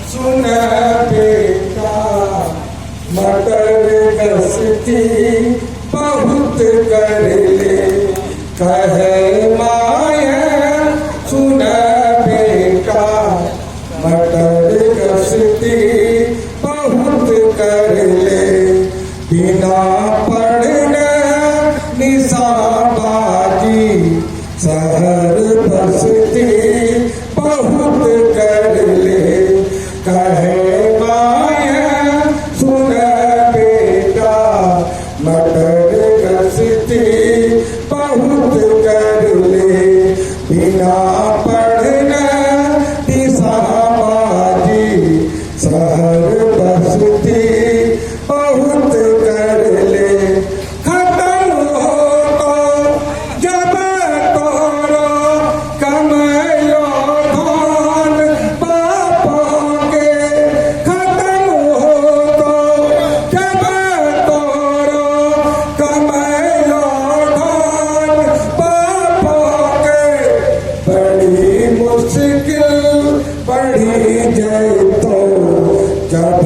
सुन बेटा मटर गसती बहुत कर ले कहे माया सुन बेटा मटर गसती बहुत कर ले बिना पढ़ने निशाबाजी शहर बसती बहुत कर ले कहे माया सुन बेटा मटर गसती बहुत कर ले बिना पढ़ना निशाबाजी शहर बसती बहुत कर ले खत्म हो तो जब तोरो कमायो धन पापों के खत्म हो तो जब तोरो कमायो धन पापों के बड़ी मुश्किल बढ़ी जाए तो जब